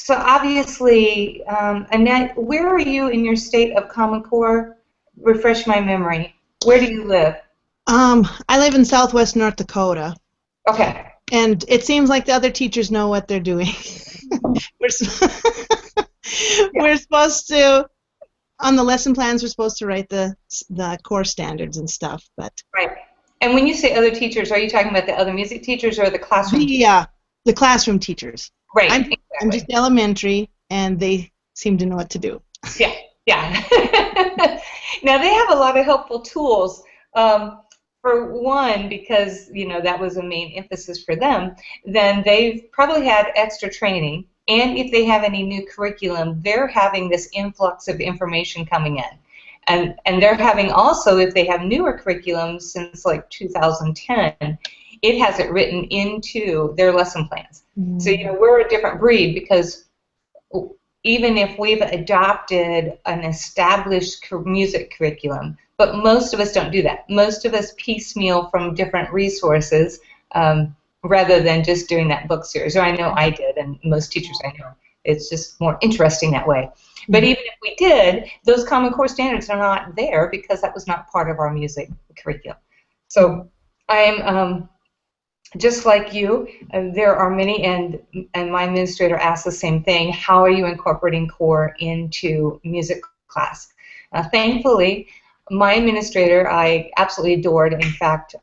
So obviously, Annette, where are you in your state of Common Core? Refresh my memory. Where do you live? I live in Southwest North Dakota. Okay. And it seems like the other teachers know what they're doing. we're, we're supposed to, on the lesson plans, we're supposed to write the core standards and stuff. But right. And when you say other teachers, are you talking about the other music teachers or the classroom teachers? The classroom teachers. Right. I'm just elementary, and they seem to know what to do. Yeah, yeah. Now they have a lot of helpful tools. For one, because that was a main emphasis for them, then they've probably had extra training, and if they have any new curriculum, they're having this influx of information coming in, and they're having also, if they have newer curriculums since like 2010, it has it written into their lesson plans. Mm. So we're a different breed because even if we've adopted an established music curriculum, but most of us don't do that. Most of us piecemeal from different resources rather than just doing that book series. Or I know I did, and most teachers I know. It's just more interesting that way. Mm-hmm. But even if we did, those Common Core standards are not there because that was not part of our music curriculum. So I'm just like you, there are many, and my administrator asked the same thing, how are you incorporating core into music class? Thankfully, my administrator I absolutely adored. In fact,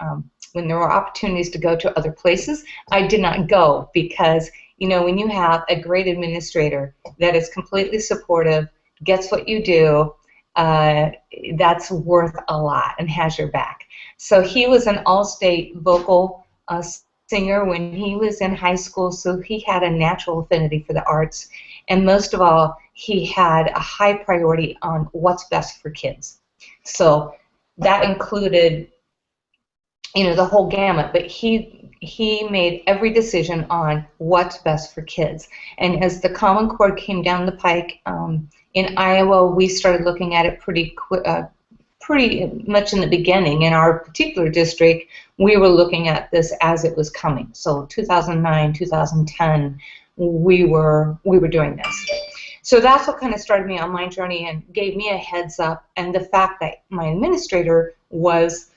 when there were opportunities to go to other places, I did not go because, when you have a great administrator that is completely supportive, gets what you do, that's worth a lot and has your back. So he was an all-state vocal singer when he was in high school, so he had a natural affinity for the arts, and most of all, he had a high priority on what's best for kids. So that included, the whole gamut, but he made every decision on what's best for kids. And as the Common Core came down the pike in Iowa, we started looking at it pretty much in the beginning. In our particular district, we were looking at this as it was coming. So 2009, 2010, we were doing this. So that's what kind of started me on my journey and gave me a heads up. And the fact that my administrator was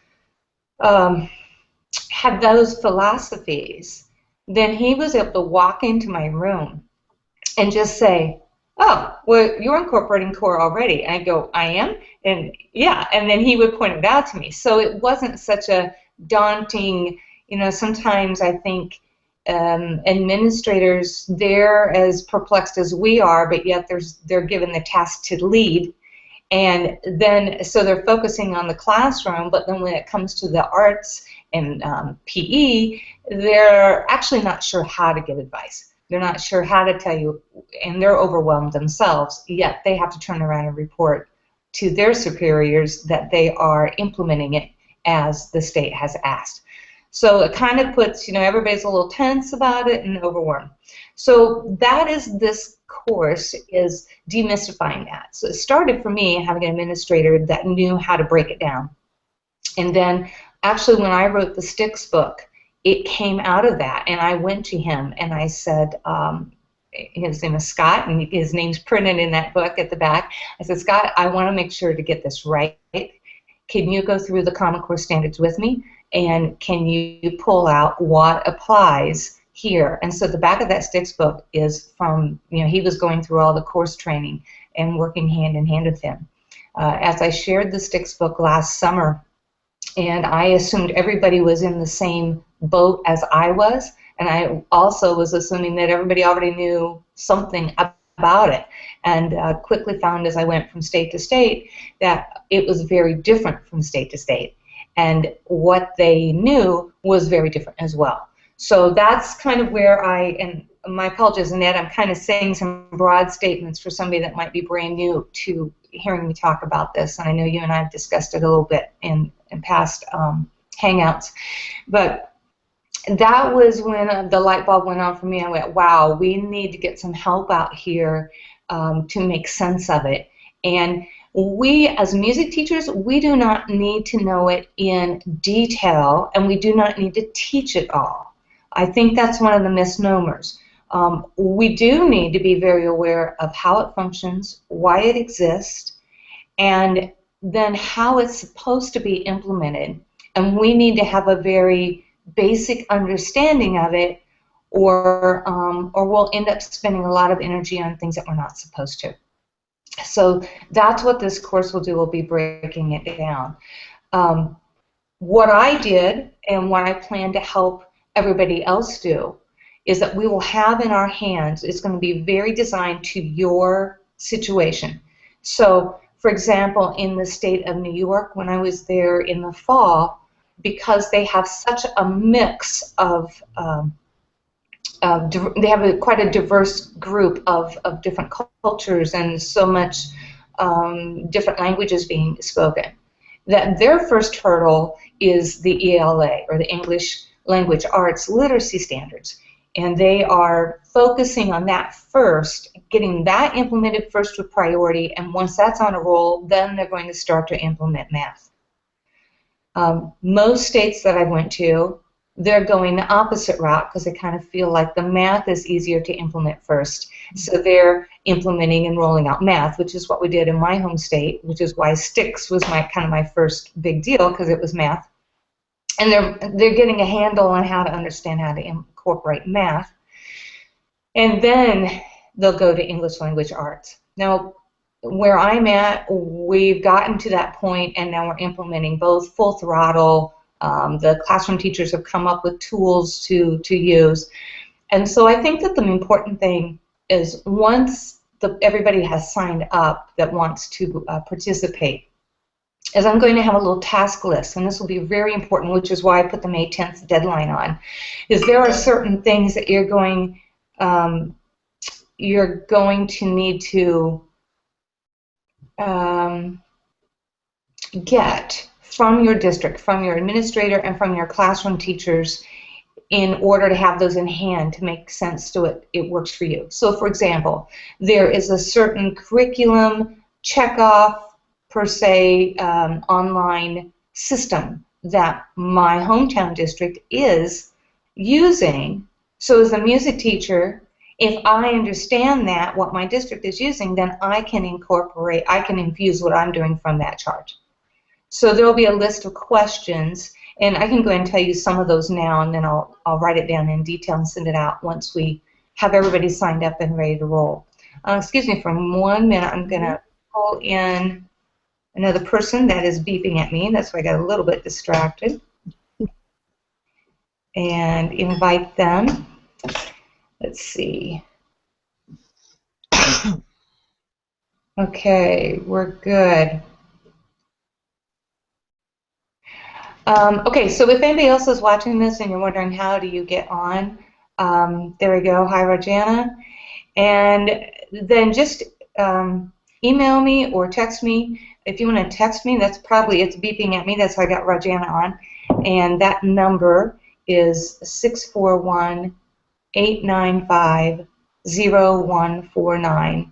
had those philosophies, then he was able to walk into my room and just say, oh, well, you're incorporating core already. And I go, I am? And yeah, and then he would point it out to me. So it wasn't such a daunting, sometimes I think administrators, they're as perplexed as we are, but yet they're given the task to lead. And then, so they're focusing on the classroom, but then when it comes to the arts and PE, they're actually not sure how to give advice. They're not sure how to tell you, and they're overwhelmed themselves, yet they have to turn around and report to their superiors that they are implementing it as the state has asked. So it kind of puts, everybody's a little tense about it and overwhelmed. So that is this course, is demystifying that. So it started for me having an administrator that knew how to break it down. And then actually when I wrote the Sticks book, it came out of that, and I went to him and I said, his name is Scott, and his name's printed in that book at the back. I said, Scott, I want to make sure to get this right. Can you go through the Common Core standards with me, and can you pull out what applies here? And so the back of that Sticks book is from, he was going through all the course training and working hand in hand with him. As I shared the Sticks book last summer, and I assumed everybody was in the same boat as I was, and I also was assuming that everybody already knew something about it, and quickly found as I went from state to state that it was very different from state to state, and what they knew was very different as well. So that's kind of where and my apologies, Annette, I'm kind of saying some broad statements for somebody that might be brand new to hearing me talk about this, and I know you and I have discussed it a little bit in past hangouts, but that was when the light bulb went on for me. I went, wow, we need to get some help out here to make sense of it. And we, as music teachers, we do not need to know it in detail, and we do not need to teach it all. I think that's one of the misnomers. We do need to be very aware of how it functions, why it exists, and then how it's supposed to be implemented. And we need to have a very basic understanding of it, or we'll end up spending a lot of energy on things that we're not supposed to. So that's what this course will do. We'll be breaking it down. What I did and what I plan to help everybody else do is that we will have in our hands, it's going to be very designed to your situation. So, for example, in the state of New York, when I was there in the fall, because they have such a mix of they have quite a diverse group of different cultures and so much different languages being spoken, that their first hurdle is the ELA, or the English Language Arts Literacy Standards. And they are focusing on that first, getting that implemented first with priority, and once that's on a roll, then they're going to start to implement math. Most states that I went to, they're going the opposite route because they kind of feel like the math is easier to implement first. So they're implementing and rolling out math, which is what we did in my home state, which is why STICS was my first big deal, because it was math. And they're getting a handle on how to understand how to incorporate math. And then they'll go to English Language Arts. Now, where I'm at, we've gotten to that point, and now we're implementing both full throttle. The classroom teachers have come up with tools to use. And so I think that the important thing is, once everybody has signed up that wants to participate, is I'm going to have a little task list, and this will be very important, which is why I put the May 10th deadline on, is there are certain things that you're going to need to get from your district, from your administrator, and from your classroom teachers in order to have those in hand to make sense to it works for you. So, for example, there is a certain curriculum checkoff, per se, online system that my hometown district is using. So as a music teacher, if I understand that, what my district is using, then I can infuse what I'm doing from that chart. So there will be a list of questions, and I can go ahead and tell you some of those now, and then I'll write it down in detail and send it out once we have everybody signed up and ready to roll. Excuse me for 1 minute. I'm going to pull in another person that is beeping at me. That's why I got a little bit distracted. And invite them. Let's see. Okay, we're good. Okay, so if anybody else is watching this and you're wondering how do you get on, there we go. Hi, Rajana. And then just email me or text me. If you want to text me, it's beeping at me. That's how I got Rajana on. And that number is 641-895-0149.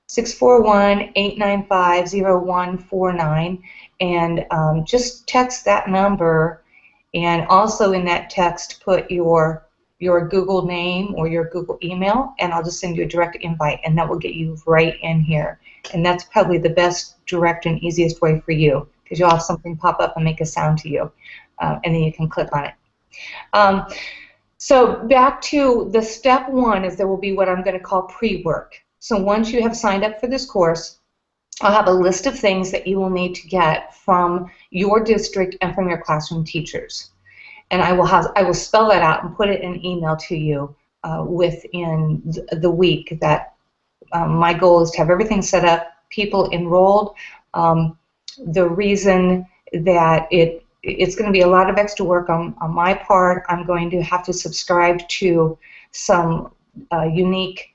641-895-0149. And just text that number, and also in that text put your Google name or your Google email, and I'll just send you a direct invite, and that will get you right in here. And that's probably the best, direct, and easiest way for you, because you'll have something pop up and make a sound to you, and then you can click on it. So back to the step one, is there will be what I'm going to call pre-work. So once you have signed up for this course, I'll have a list of things that you will need to get from your district and from your classroom teachers. And I will spell that out and put it in an email to you within the week. That my goal is to have everything set up, people enrolled. The reason that it's going to be a lot of extra work on my part, I'm going to have to subscribe to some unique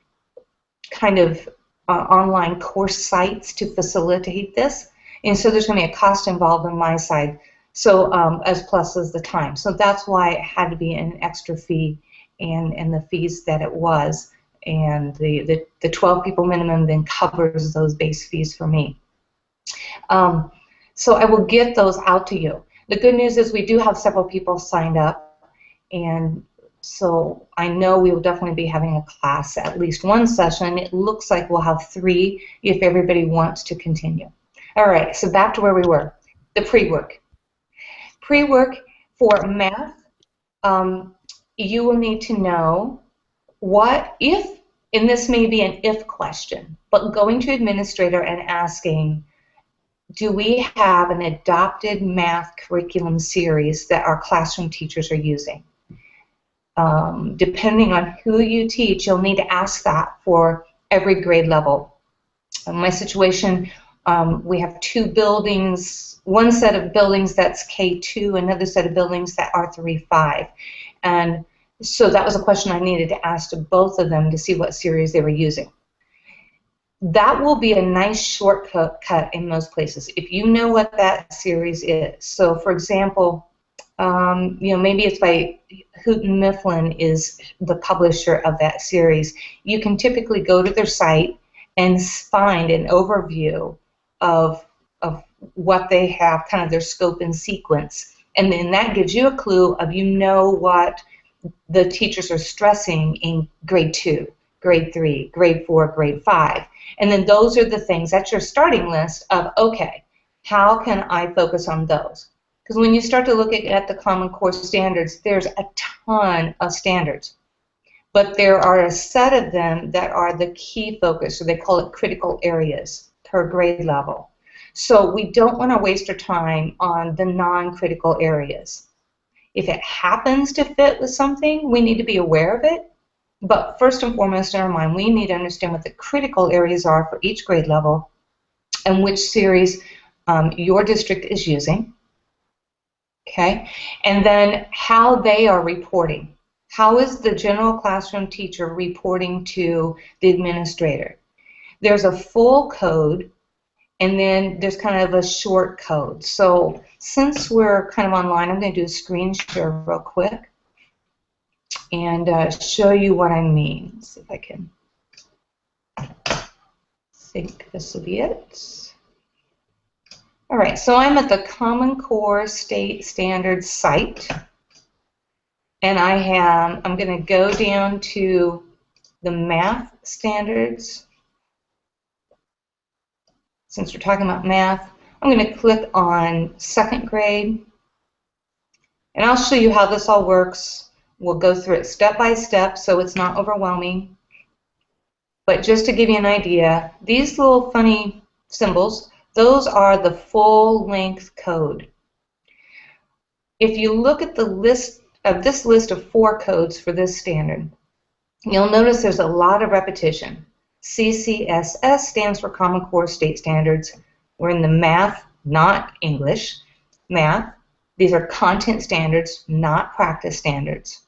kind of online course sites to facilitate this, and so there's going to be a cost involved on my side, so as plus as the time. So that's why it had to be an extra fee, and the fees that it was, and the 12 people minimum then covers those base fees for me. So I will get those out to you. The good news is we do have several people signed up, and So I know we will definitely be having a class, at least one session. It looks like we'll have 3 if everybody wants to continue. All right, so back to where we were, the pre-work. Pre-work for math, you will need to know what if, and this may be an if question, but going to administrator and asking, do we have an adopted math curriculum series that our classroom teachers are using? Depending on who you teach, you'll need to ask that for every grade level. In my situation, we have 2 buildings, one set of buildings that's K2, another set of buildings that are 3-5. And so that was a question I needed to ask to both of them to see what series they were using. That will be a nice shortcut in most places if you know what that series is. So, for example, maybe it's by Houghton Mifflin is the publisher of that series. You can typically go to their site and find an overview of what they have, kind of their scope and sequence. And then that gives you a clue of what the teachers are stressing in grade 2, grade 3, grade 4, grade 5. And then those are the things, that's your starting list of, okay, how can I focus on those? Because when you start to look at the Common Core standards, there's a ton of standards. But there are a set of them that are the key focus, so they call it critical areas per grade level. So we don't want to waste our time on the non-critical areas. If it happens to fit with something, we need to be aware of it. But first and foremost in our mind, we need to understand what the critical areas are for each grade level and which series your district is using. Okay, and then how they are reporting. How is the general classroom teacher reporting to the administrator? There's a full code, and then there's kind of a short code. So since we're kind of online, I'm going to do a screen share real quick and show you what I mean. Let's see if I can think this will be it. All right, so I'm at the Common Core State Standards site, and I'm going to go down to the math standards. Since we're talking about math, I'm going to click on 2nd grade, and I'll show you how this all works. We'll go through it step by step so it's not overwhelming. But just to give you an idea, these little funny symbols, those are the full-length code. If you look at the list of 4 codes for this standard, you'll notice there's a lot of repetition. CCSS stands for Common Core State Standards. We're in the math, not English, math. These are content standards, not practice standards.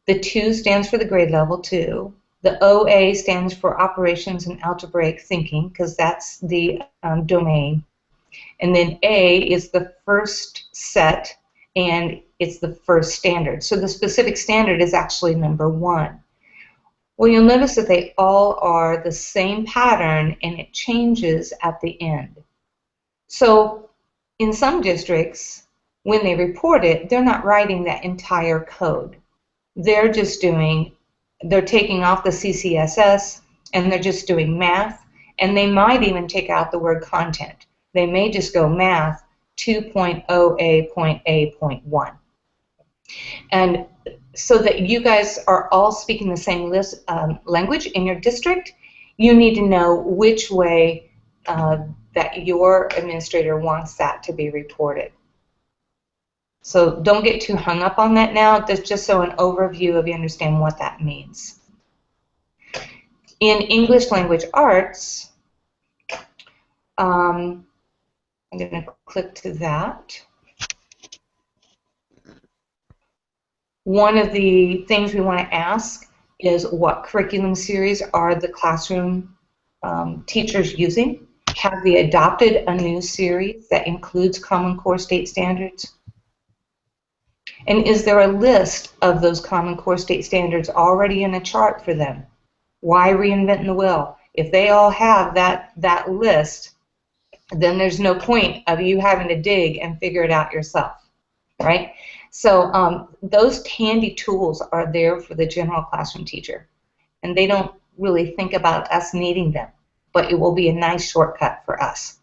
The 2 stands for the grade level 2. The OA stands for operations and algebraic thinking, because that's the domain. And then A is the first set, and it's the first standard. So the specific standard is actually number 1. Well, you'll notice that they all are the same pattern, and it changes at the end. So in some districts, when they report it, they're not writing that entire code. They're taking off the CCSS, and they're just doing math, and they might even take out the word content. They may just go math 2.0A.A.1. And so that you guys are all speaking the same language in your district, you need to know which way that your administrator wants that to be reported. So don't get too hung up on that now. That's just so an overview of you understand what that means. In English Language Arts, I'm going to click to that. One of the things we want to ask is what curriculum series are the classroom teachers using? Have they adopted a new series that includes Common Core State Standards? And is there a list of those Common Core State Standards already in a chart for them? Why reinvent the wheel? If they all have that list, then there's no point of you having to dig and figure it out yourself, right? So those handy tools are there for the general classroom teacher, and they don't really think about us needing them, but it will be a nice shortcut for us.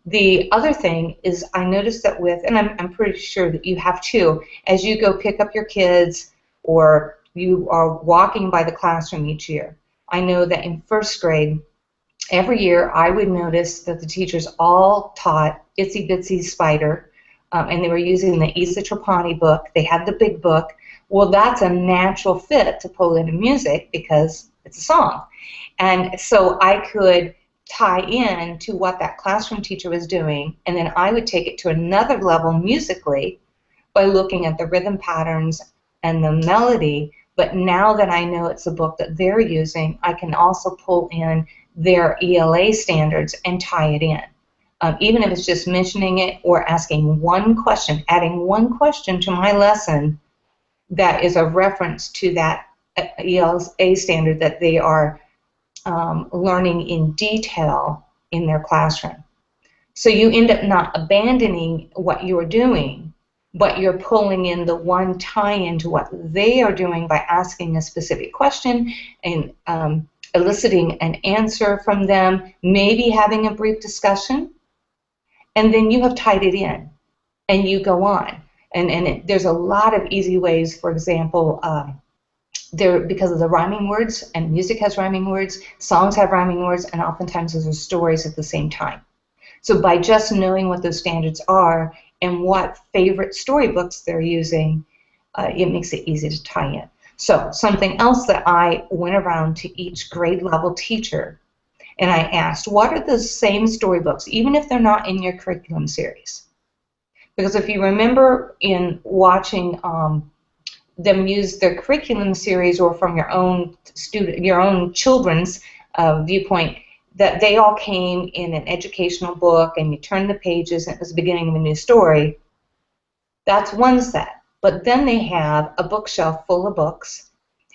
The other thing is I noticed that with, and I'm pretty sure that you have too, as you go pick up your kids or you are walking by the classroom each year, I know that in first grade, every year I would notice that the teachers all taught Itsy Bitsy Spider, and they were using the Isa Trapani book. They had the big book. Well, that's a natural fit to pull into music because it's a song. And so I could tie in to what that classroom teacher was doing, and then I would take it to another level musically by looking at the rhythm patterns and the melody. But now that I know it's a book that they're using, I can also pull in their ELA standards and tie it in. Even if it's just mentioning it or asking one question, adding one question to my lesson that is a reference to that ELA standard that they are learning in detail in their classroom. So you end up not abandoning what you're doing, but you're pulling in the one tie-in to what they are doing by asking a specific question and eliciting an answer from them, maybe having a brief discussion, and then you have tied it in, and you go on. And there's a lot of easy ways. For example, because of the rhyming words, and music has rhyming words, songs have rhyming words, and oftentimes those are stories at the same time. So by just knowing what those standards are and what favorite storybooks they're using, it makes it easy to tie in. So something else that I went around to each grade level teacher and I asked, what are the same storybooks, even if they're not in your curriculum series? Because if you remember in watching them use their curriculum series or from your own children's viewpoint, that they all came in an educational book and you turn the pages and it was the beginning of a new story. That's one set. But then they have a bookshelf full of books,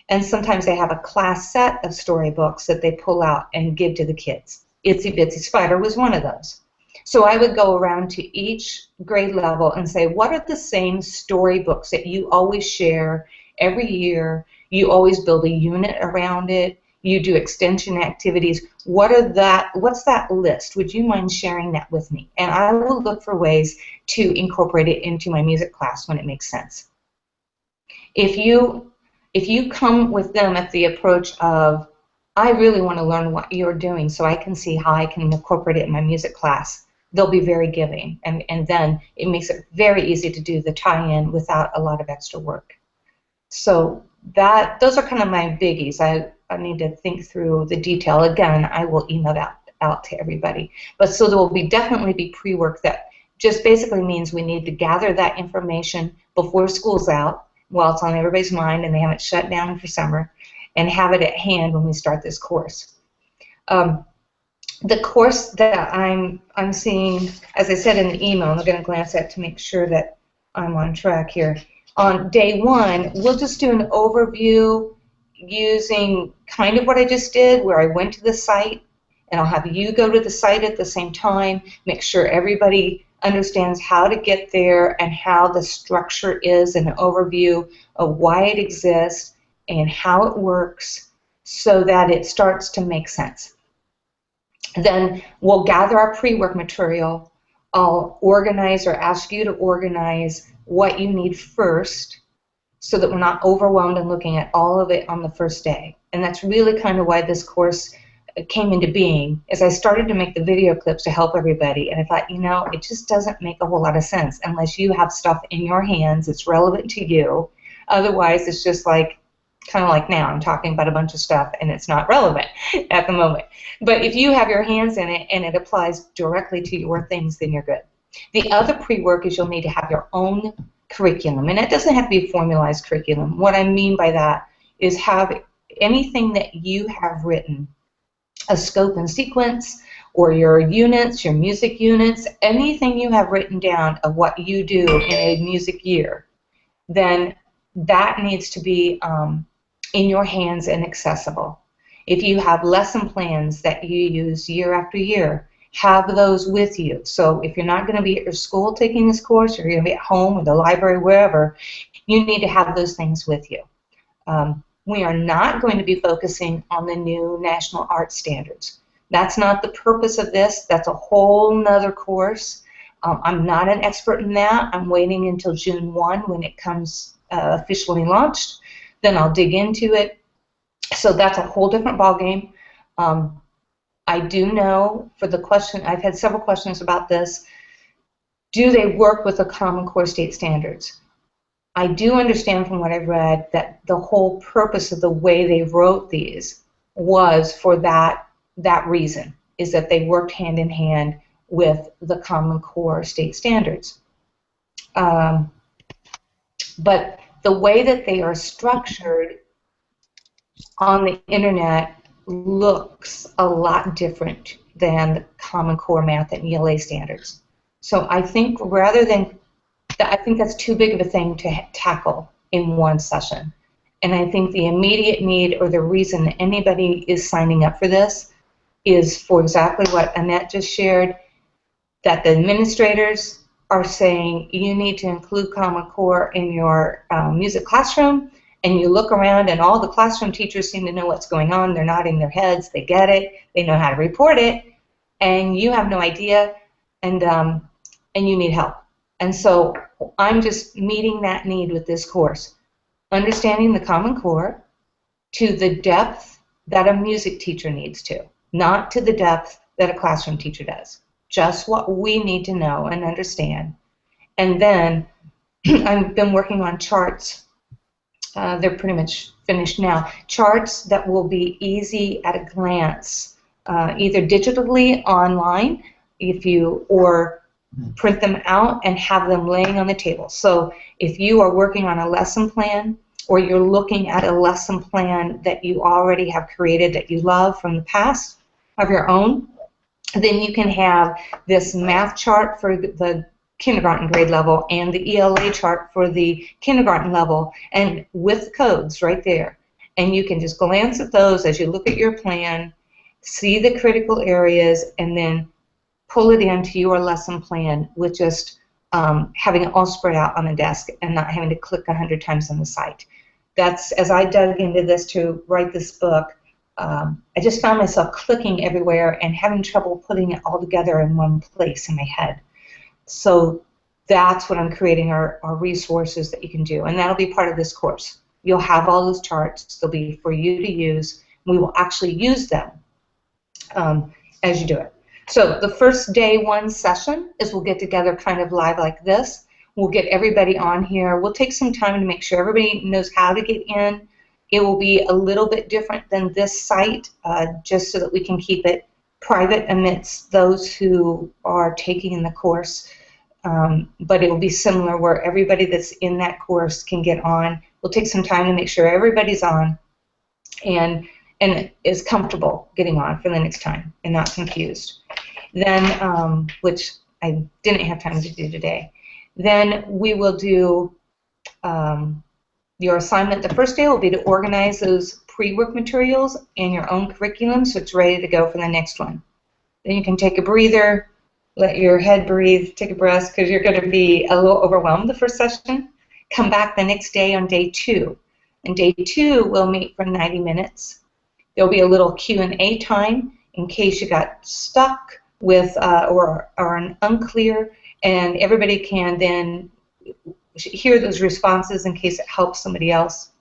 and sometimes they have a class set of storybooks that they pull out and give to the kids. Itsy Bitsy Spider was one of those. So I would go around to each grade level and say, what are the same storybooks that you always share every year? You always build a unit around it. You do extension activities. What's that list? Would you mind sharing that with me? And I will look for ways to incorporate it into my music class when it makes sense. If you come with them at the approach of, I really want to learn what you're doing so I can see how I can incorporate it in my music class, they'll be very giving. And then it makes it very easy to do the tie-in without a lot of extra work. So those are kind of my biggies. I need to think through the detail. Again, I will email that out to everybody. But so there will definitely be pre-work that just basically means we need to gather that information before school's out, while it's on everybody's mind and they haven't shut down for summer, and have it at hand when we start this course. The course that I'm seeing, as I said in the email, I'm going to glance at to make sure that I'm on track here. On day one, we'll just do an overview using kind of what I just did, where I went to the site, and I'll have you go to the site at the same time, make sure everybody understands how to get there and how the structure is, and an overview of why it exists and how it works so that it starts to make sense. Then we'll gather our pre-work material. I'll organize or ask you to organize what you need first so that we're not overwhelmed and looking at all of it on the first day. And that's really kind of why this course came into being, is I started to make the video clips to help everybody, and I thought, it just doesn't make a whole lot of sense unless you have stuff in your hands that's relevant to you. Otherwise, it's just like, kind of like now, I'm talking about a bunch of stuff and it's not relevant at the moment. But if you have your hands in it and it applies directly to your things, then you're good. The other pre-work is you'll need to have your own curriculum, and it doesn't have to be a formalized curriculum. What I mean by that is have anything that you have written, a scope and sequence, or your units, your music units, anything you have written down of what you do in a music year, then that needs to be in your hands and accessible. If you have lesson plans that you use year after year, have those with you. So if you're not going to be at your school taking this course, or you're going to be at home or the library, wherever, you need to have those things with you. We are not going to be focusing on the new National Art Standards. That's not the purpose of this. That's a whole nother course. I'm not an expert in that. I'm waiting until June 1 when it comes officially launched. Then I'll dig into it. So that's a whole different ballgame. I do know for the question, I've had several questions about this. Do they work with the Common Core state standards? I do understand from what I've read that the whole purpose of the way they wrote these was for that reason, is that they worked hand in hand with the Common Core state standards. But the way that they are structured on the internet looks a lot different than the Common Core math and ELA standards. So I think rather than I think that's too big of a thing to tackle in one session. And I think the immediate need or the reason anybody is signing up for this is for exactly what Annette just shared, that the administrators are saying you need to include Common Core in your music classroom, and you look around and all the classroom teachers seem to know what's going on. They're nodding their heads. They get it. They know how to report it. And you have no idea, and you need help. And so I'm just meeting that need with this course, understanding the Common Core to the depth that a music teacher needs to, not to the depth that a classroom teacher does. Just what we need to know and understand. And then I've been working on charts. They're pretty much finished now. Charts that will be easy at a glance, either digitally online, or print them out and have them laying on the table. So if you are working on a lesson plan, or you're looking at a lesson plan that you already have created that you love from the past of your own, then you can have this math chart for the kindergarten grade level and the ELA chart for the kindergarten level, and with codes right there. And you can just glance at those as you look at your plan, see the critical areas, and then pull it into your lesson plan with just having it all spread out on the desk and not having to click 100 times on the site. That's, as I dug into this to write this book, I just found myself clicking everywhere and having trouble putting it all together in one place in my head. So that's what I'm creating are resources that you can do, and that'll be part of this course. You'll have all those charts. They'll be for you to use. We will actually use them as you do it. So the first day one session is we'll get together kind of live like this. We'll get everybody on here. We'll take some time to make sure everybody knows how to get in. It will be a little bit different than this site, just so that we can keep it private amidst those who are taking in the course. But it will be similar where everybody that's in that course can get on. We'll take some time to make sure everybody's on and is comfortable getting on for the next time and not confused. Then, which I didn't have time to do today. Then we will do your assignment. The first day will be to organize those pre-work materials and your own curriculum so it's ready to go for the next one. Then you can take a breather, let your head breathe, take a breath, because you're going to be a little overwhelmed the first session. Come back the next day on day 2. And day 2 we'll meet for 90 minutes. There'll be a little Q&A time in case you got stuck with or unclear, and everybody can then hear those responses in case it helps somebody else.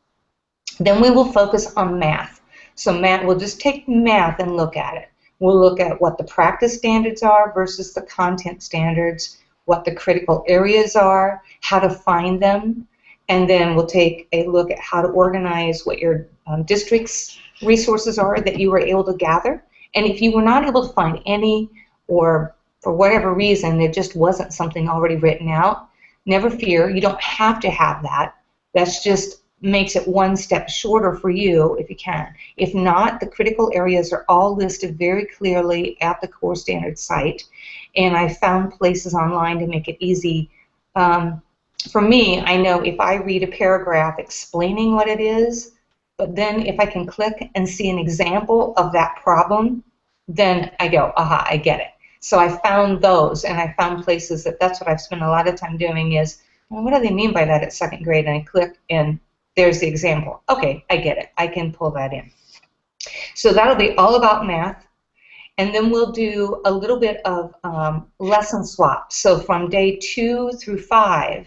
Then we will focus on math. So math, we'll just take math and look at it. We'll look at what the practice standards are versus the content standards, what the critical areas are, how to find them, and then we'll take a look at how to organize what your district's resources are that you were able to gather. And if you were not able to find any, or for whatever reason there just wasn't something already written out, never fear, you don't have to have that. That's just makes it one step shorter for you if you can. If not, the critical areas are all listed very clearly at the Core Standards site, and I found places online to make it easy. For me, I know if I read a paragraph explaining what it is, but then if I can click and see an example of that problem, then I go, aha, I get it. So I found those, and I found places that's what I've spent a lot of time doing is, well, what do they mean by that at second grade? And I click, and there's the example. Okay, I get it. I can pull that in. So that'll be all about math. And then we'll do a little bit of lesson swap. So from day 2 through 5,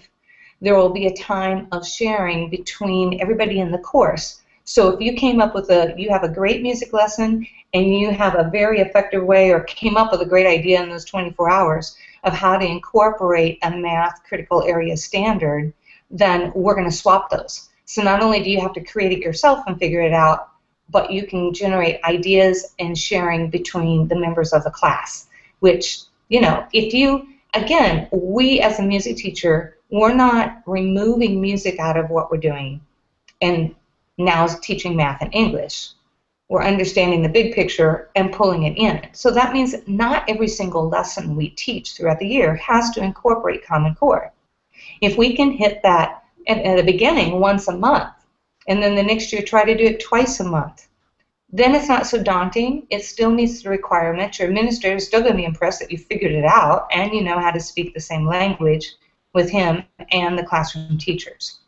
there will be a time of sharing between everybody in the course. So if you came up with you have a great music lesson and you have a very effective way or came up with a great idea in those 24 hours of how to incorporate a math critical area standard, then we're going to swap those. So not only do you have to create it yourself and figure it out, but you can generate ideas and sharing between the members of the class, which, if you, again, we as a music teacher, we're not removing music out of what we're doing and now teaching math and English. We're understanding the big picture and pulling it in. So that means not every single lesson we teach throughout the year has to incorporate Common Core. If we can hit that at the beginning once a month, and then the next year try to do it twice a month, then it's not so daunting. It still meets the requirements. Your administrator is still going to be impressed that you figured it out and you know how to speak the same language with him and the classroom teachers.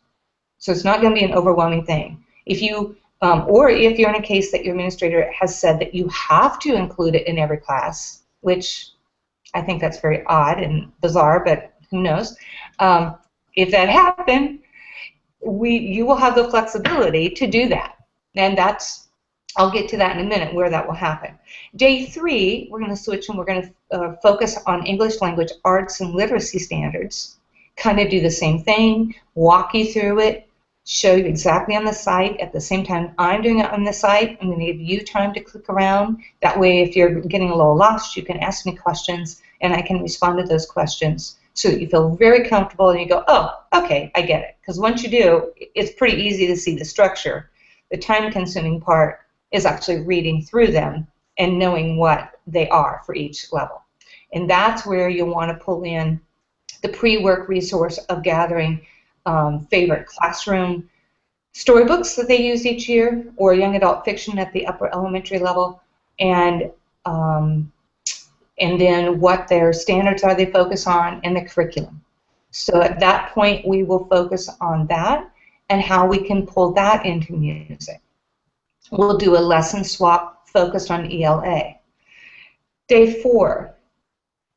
So it's not going to be an overwhelming thing. If you, or if you're in a case that your administrator has said that you have to include it in every class, which I think that's very odd and bizarre, but who knows? If that happened, you will have the flexibility to do that. And I'll get to that in a minute where that will happen. Day 3, we're going to switch and we're going to focus on English language arts and literacy standards. Kind of do the same thing, walk you through it, show you exactly on the site. At the same time I'm doing it on the site, I'm going to give you time to click around. That way, if you're getting a little lost, you can ask me questions and I can respond to those questions so that you feel very comfortable and you go, oh, okay, I get it. Because once you do, it's pretty easy to see the structure. The time-consuming part is actually reading through them and knowing what they are for each level. And that's where you want to pull in the pre-work resource of gathering favorite classroom storybooks that they use each year, or young adult fiction at the upper elementary level, and then what their standards are they focus on, and the curriculum. So at that point, we will focus on that and how we can pull that into music. We'll do a lesson swap focused on ELA. Day 4,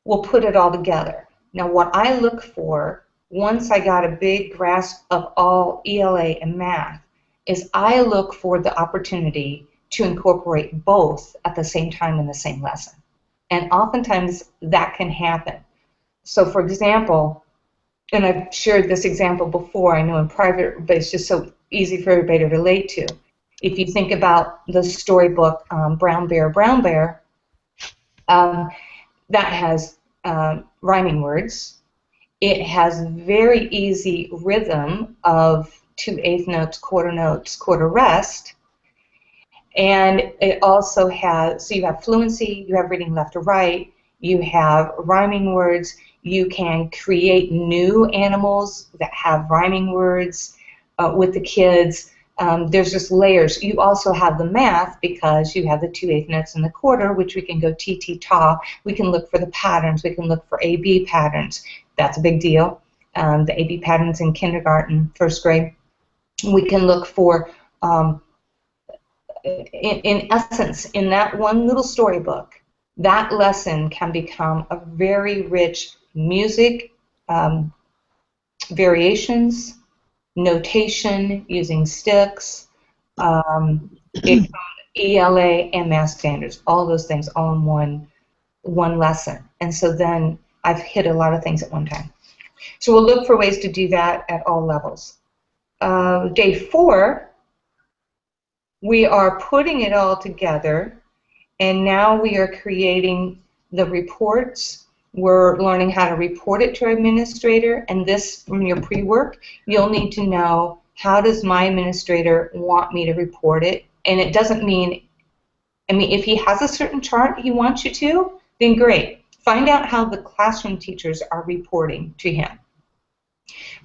we'll put it all together. Now, what I look for, once I got a big grasp of all ELA and math, is I look for the opportunity to incorporate both at the same time in the same lesson. And oftentimes that can happen. So for example, and I've shared this example before, I know in private, but it's just so easy for everybody to relate to. If you think about the storybook Brown Bear, Brown Bear, that has rhyming words. It has very easy rhythm of 2/8 notes, quarter rest. And it also has, so you have fluency, you have reading left to right, you have rhyming words, you can create new animals that have rhyming words with the kids. There's just layers. You also have the math because you have the 2/8 notes and the quarter, which we can go ta. We can look for the patterns. We can look for AB patterns. That's a big deal. The AB patterns in kindergarten, first grade. We can look for, in essence, in that one little storybook, that lesson can become a very rich music, variations, notation using sticks, ELA and math standards, all those things all in one lesson. And so then I've hit a lot of things at one time. So we'll look for ways to do that at all levels. Day 4, we are putting it all together, and now we are creating the reports. We're learning how to report it to our administrator, and this, from your pre-work, you'll need to know, how does my administrator want me to report it? And it doesn't mean, if he has a certain chart he wants you to, then great. Find out how the classroom teachers are reporting to him.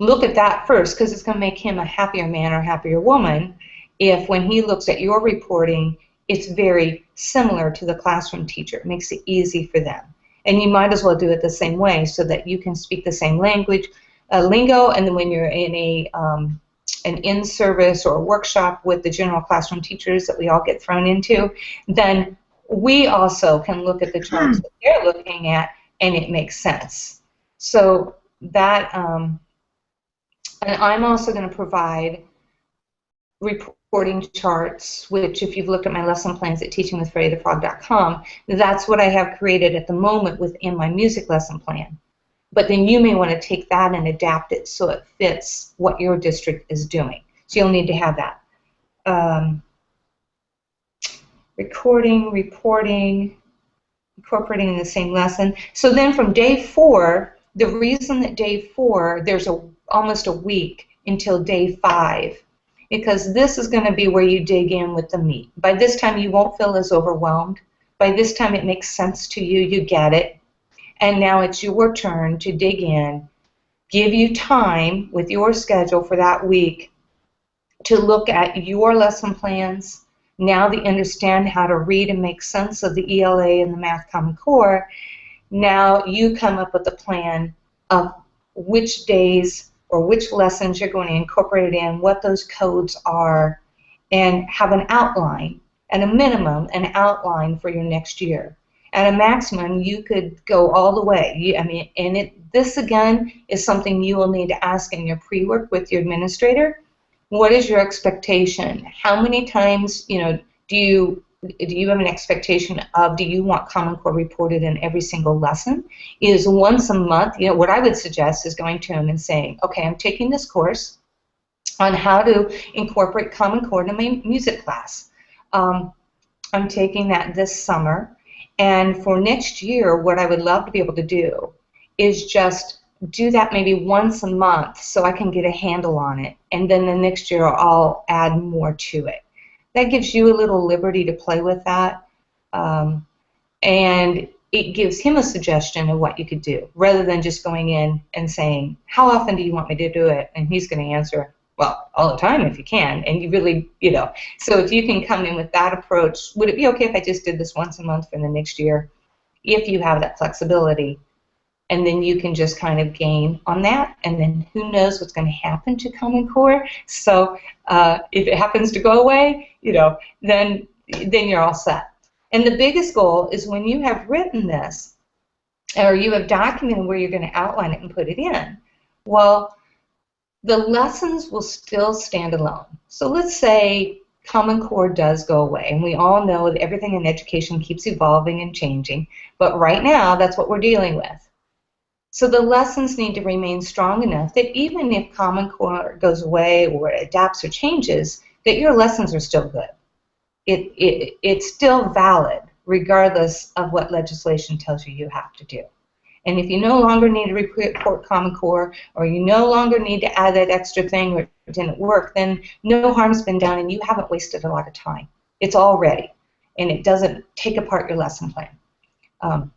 Look at that first, because it's going to make him a happier man or happier woman if when he looks at your reporting, it's very similar to the classroom teacher. It makes it easy for them. And you might as well do it the same way so that you can speak the same language, lingo, and then when you're in an in-service or a workshop with the general classroom teachers that we all get thrown into, then we also can look at the charts that they're looking at, and it makes sense. So that, and I'm also going to provide reporting charts, which if you've looked at my lesson plans at teachingwithfreddieTheFrog.com, that's what I have created at the moment within my music lesson plan. But then you may want to take that and adapt it so it fits what your district is doing. So you'll need to have that. Recording, reporting, incorporating in the same lesson. So then from day 4, the reason that day 4, there's almost a week until day 5, because this is going to be where you dig in with the meat. By this time, you won't feel as overwhelmed. By this time, it makes sense to you. You get it. And now it's your turn to dig in, give you time with your schedule for that week to look at your lesson plans. Now that you understand how to read and make sense of the ELA and the Math Common Core, now you come up with a plan of which days or which lessons you're going to incorporate it in, what those codes are, and have an outline, at a minimum, an outline for your next year. At a maximum, you could go all the way. This again is something you will need to ask in your pre-work with your administrator. What is your expectation? How many times, do you have an expectation of, do you want Common Core reported in every single lesson? Is once a month, what I would suggest is going to them and saying, okay, I'm taking this course on how to incorporate Common Core into my music class. I'm taking that this summer. And for next year, what I would love to be able to do is just do that maybe once a month so I can get a handle on it. And then the next year, I'll add more to it. That gives you a little liberty to play with that. And it gives him a suggestion of what you could do, rather than just going in and saying, how often do you want me to do it? And he's going to answer, well, all the time if you can. And you really, so if you can come in with that approach, would it be okay if I just did this once a month for the next year? If you have that flexibility, and then you can just kind of gain on that, and then who knows what's going to happen to Common Core. So if it happens to go away, then you're all set. And the biggest goal is when you have written this, or you have documented where you're going to outline it and put it in, well, the lessons will still stand alone. So let's say Common Core does go away, and we all know that everything in education keeps evolving and changing, but right now that's what we're dealing with. So the lessons need to remain strong enough that even if Common Core goes away or adapts or changes, that your lessons are still good. It's still valid regardless of what legislation tells you have to do. And if you no longer need to report Common Core, or you no longer need to add that extra thing or it didn't work, then no harm's been done and you haven't wasted a lot of time. It's all ready, and it doesn't take apart your lesson plan.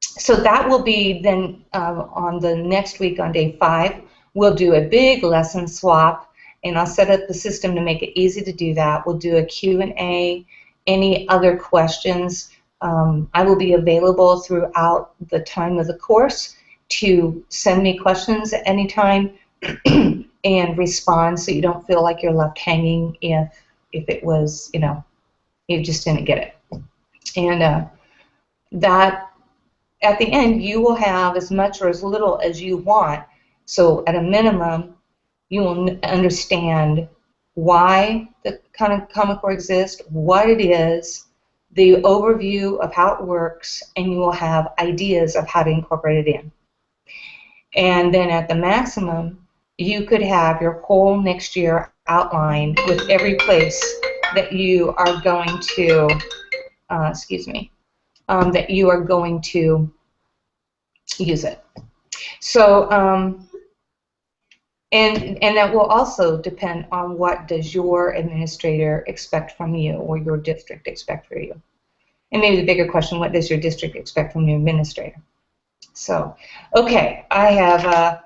So that will be then on the next week on day 5, we'll do a big lesson swap, and I'll set up the system to make it easy to do that. We'll do a Q&A, any other questions. I will be available throughout the time of the course to send me questions at any time and respond, so you don't feel like you're left hanging if it was, you just didn't get it. And that at the end, you will have as much or as little as you want. So at a minimum, you will understand why the Common Core exists, what it is, the overview of how it works, and you will have ideas of how to incorporate it in. And then at the maximum, you could have your whole next year outlined with every place that you are going to, that you are going to use it. So, and that will also depend on what does your administrator expect from you, or your district expect for you. And maybe the bigger question, what does your district expect from your administrator? So, okay, I have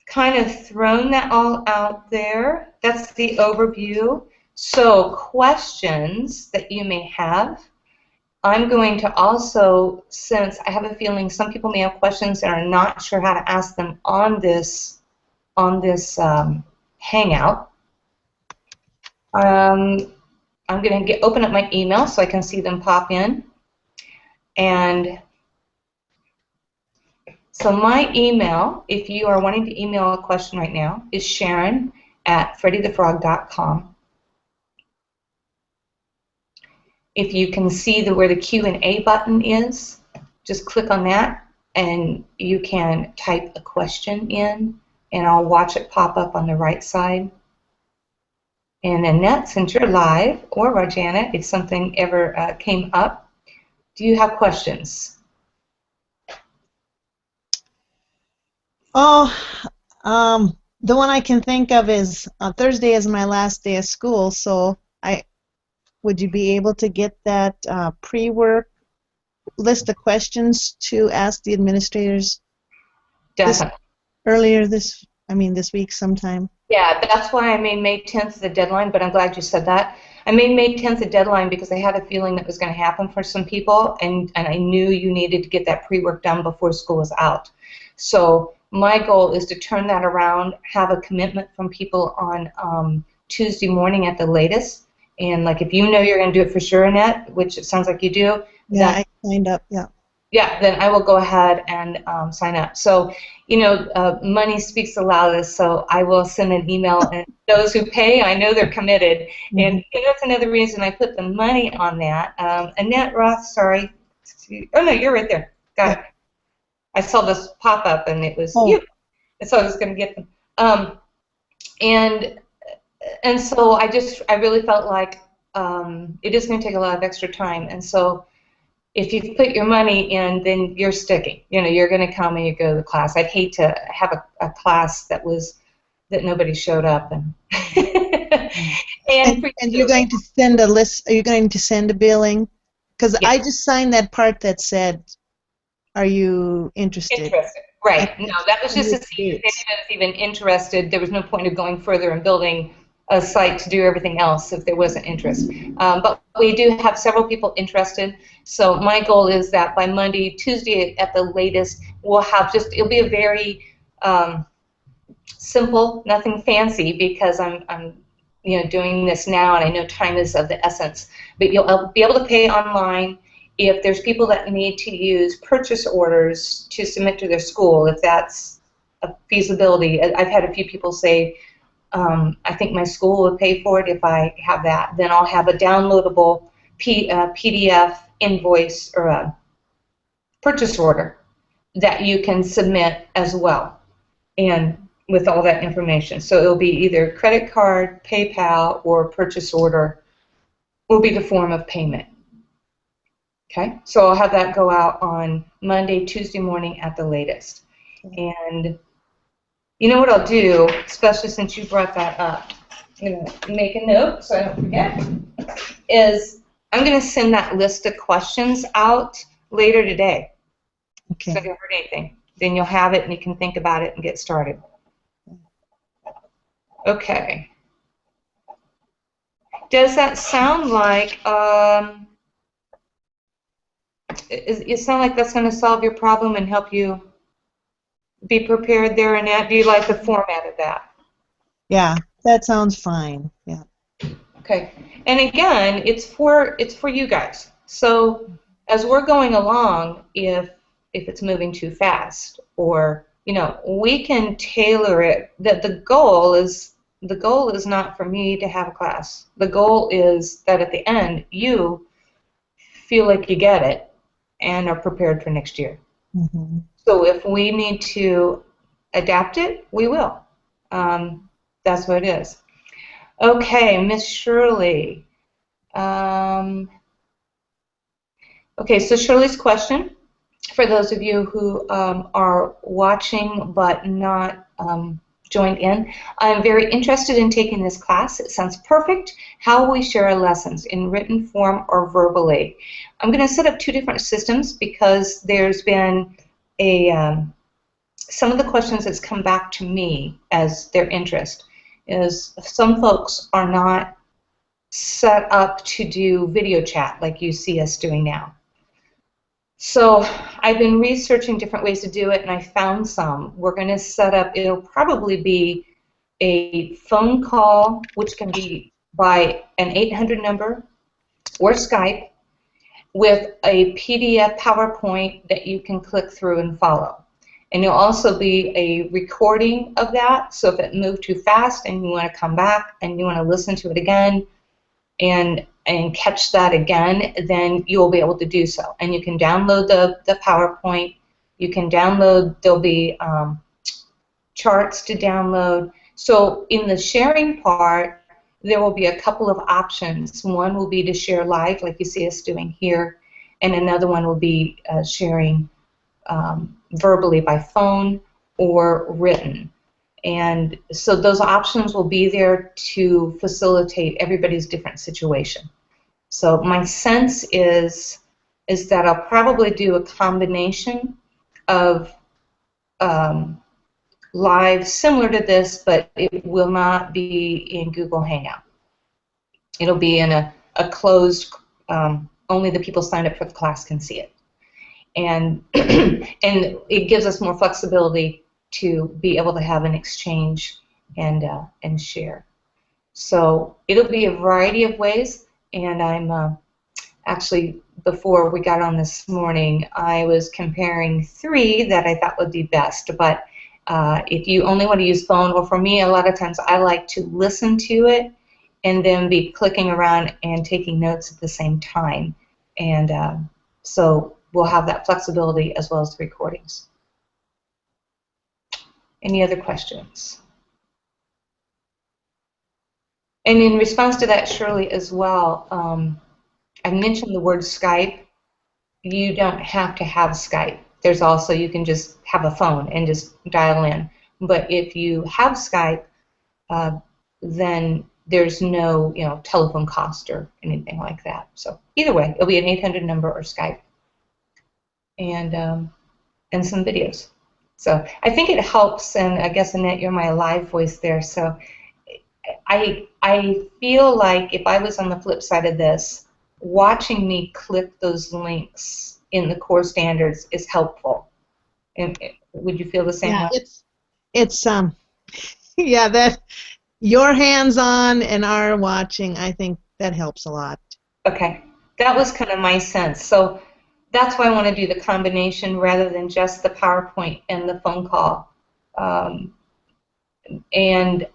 kind of thrown that all out there. That's the overview. So, questions that you may have. I'm going to also, since I have a feeling some people may have questions and are not sure how to ask them on this hangout, I'm going to open up my email so I can see them pop in. And so my email, if you are wanting to email a question right now, is sharon@freddythefrog.com. If you can see where the Q and A button is, just click on that and you can type a question in and I'll watch it pop up on the right side. And Annette, since you're live, or Rajana, if something ever came up, do you have questions? Oh, the one I can think of is Thursday is my last day of school, so would you be able to get that pre-work list of questions to ask the administrators Definitely. this week sometime? Yeah, that's why I made May 10th the deadline, but I'm glad you said that. I made May 10th the deadline because I had a feeling that was going to happen for some people, and I knew you needed to get that pre-work done before school was out. So my goal is to turn that around, have a commitment from people on Tuesday morning at the latest. And like if you know you're going to do it for sure, Annette, which it sounds like you do. Yeah, I signed up, yeah. Yeah, then I will go ahead and sign up. So, money speaks the loudest, so I will send an email, and those who pay, I know they're committed. Mm-hmm. And that's another reason I put the money on that. Annette Roth, sorry. Oh, no, you're right there. Got it. I saw this pop up, and it was you. And so I was going to get them. And so I really felt like it is going to take a lot of extra time. And so if you put your money in, then you're sticking. You're going to come and you go to the class. I'd hate to have a class that nobody showed up. And and you're going to send a list. Are you going to send a billing? Because I just signed that part that said, "Are you interested?" Right. No, that was just to see if anyone was even interested. There was no point of going further and building a site to do everything else if there wasn't interest. But we do have several people interested. So my goal is that by Monday, Tuesday at the latest, we'll have it'll be a very simple, nothing fancy, because I'm doing this now and I know time is of the essence. But you'll be able to pay online. If there's people that need to use purchase orders to submit to their school, if that's a feasibility. I've had a few people say, I think my school will pay for it if I have that. Then I'll have a downloadable PDF invoice or a purchase order that you can submit as well, and with all that information. So it'll be either credit card, PayPal, or purchase order will be the form of payment. Okay, so I'll have that go out on Monday, Tuesday morning at the latest. And you know what I'll do, especially since you brought that up, I'm going to make a note so I don't forget, is I'm going to send that list of questions out later today. Okay. So if you heard anything, then you'll have it and you can think about it and get started. Okay. Does that sound like, it sound like that's going to solve your problem and help you be prepared there, Annette? Do you like the format of that? Yeah, that sounds fine. Yeah. Okay. And again, it's for you guys. So as we're going along, if it's moving too fast, or we can tailor it. That the goal is not for me to have a class. The goal is that at the end you feel like you get it and are prepared for next year. Mm-hmm. So if we need to adapt it, we will. That's what it is. Okay, Miss Shirley. Okay, so Shirley's question, for those of you who are watching but not joined in, I'm very interested in taking this class. It sounds perfect. How will we share our lessons, in written form or verbally? I'm going to set up two different systems because there's been some of the questions that's come back to me as their interest is some folks are not set up to do video chat like you see us doing now. So I've been researching different ways to do it, and I found some. We're going to set up, it'll probably be a phone call, which can be by an 800 number or Skype, with a PDF PowerPoint that you can click through and follow. And there'll also be a recording of that, so if it moved too fast and you want to come back and you want to listen to it again and catch that again, then you'll be able to do so. And you can download the PowerPoint. You can download, there'll be charts to download. So in the sharing part, there will be a couple of options. One will be to share live, like you see us doing here, and another one will be sharing verbally by phone or written. And so those options will be there to facilitate everybody's different situation. So my sense is that I'll probably do a combination of live similar to this, but it will not be in Google Hangout. It'll be in a closed, only the people signed up for the class can see it. And, and it gives us more flexibility to be able to have an exchange and share. So it'll be a variety of ways, and I'm actually, before we got on this morning, I was comparing 3 that I thought would be best, but if you only want to use phone, or for me, a lot of times I like to listen to it and then be clicking around and taking notes at the same time. And so we'll have that flexibility as well as the recordings. Any other questions? And in response to that, Shirley, as well, I mentioned the word Skype. You don't have to have Skype. There's also, you can just have a phone and just dial in. But if you have Skype, then there's no, telephone cost or anything like that. So either way, it'll be an 800 number or Skype, and some videos. So I think it helps, and I guess, Annette, you're my live voice there. So I feel like if I was on the flip side of this, watching me click those links in the core standards is helpful. And would you feel the same way? It's yeah, that your hands-on and our watching, I think that helps a lot. Okay, that was kind of my sense. So that's why I want to do the combination rather than just the PowerPoint and the phone call. And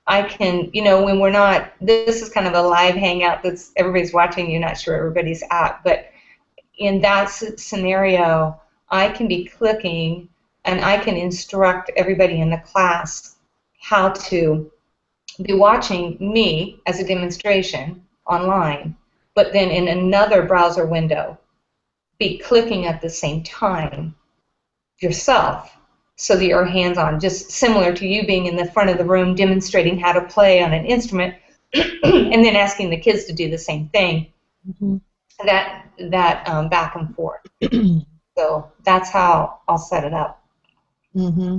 I can, when we're not, this is kind of a live hangout that's everybody's watching, you're not sure everybody's at, but in that scenario, I can be clicking and I can instruct everybody in the class how to be watching me as a demonstration online, but then in another browser window, be clicking at the same time yourself so that you're hands-on, just similar to you being in the front of the room demonstrating how to play on an instrument and then asking the kids to do the same thing. Mm-hmm. That back and forth. So that's how I'll set it up. Mm-hmm.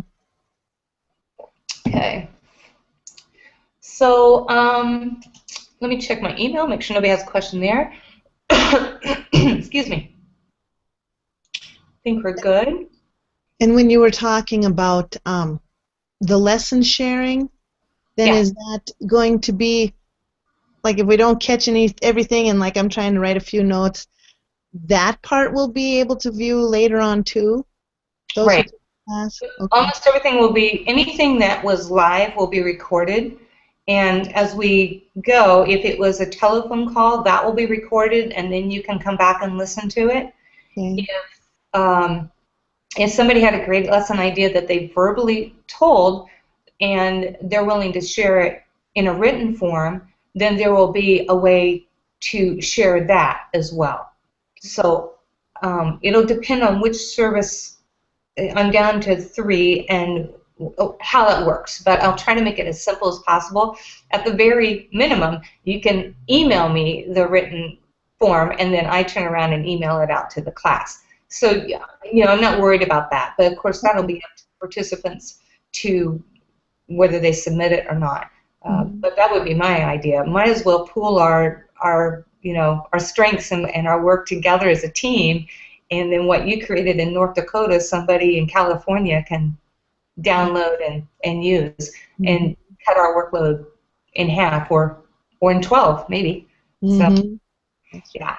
Okay. So let me check my email, make sure nobody has a question there. Excuse me. I think we're good. And when you were talking about the lesson sharing, then is that going to be, like, if we don't catch everything and, like, I'm trying to write a few notes, that part will be able to view later on too? Those right. Okay. Almost everything will be, anything that was live will be recorded. And as we go, if it was a telephone call, that will be recorded, and then you can come back and listen to it. Okay. If somebody had a great lesson idea that they verbally told and they're willing to share it in a written form, then there will be a way to share that as well. So it'll depend on which service. I'm down to 3 and how that works, but I'll try to make it as simple as possible. At the very minimum, you can email me the written form, and then I turn around and email it out to the class. So, I'm not worried about that, but of course that'll be up to participants to whether they submit it or not. Mhm. But that would be my idea. Might as well pool our strengths and our work together as a team, and then what you created in North Dakota, somebody in California can download and use, Mhm. and cut our workload in half or in 12 maybe. So Mhm. That's right.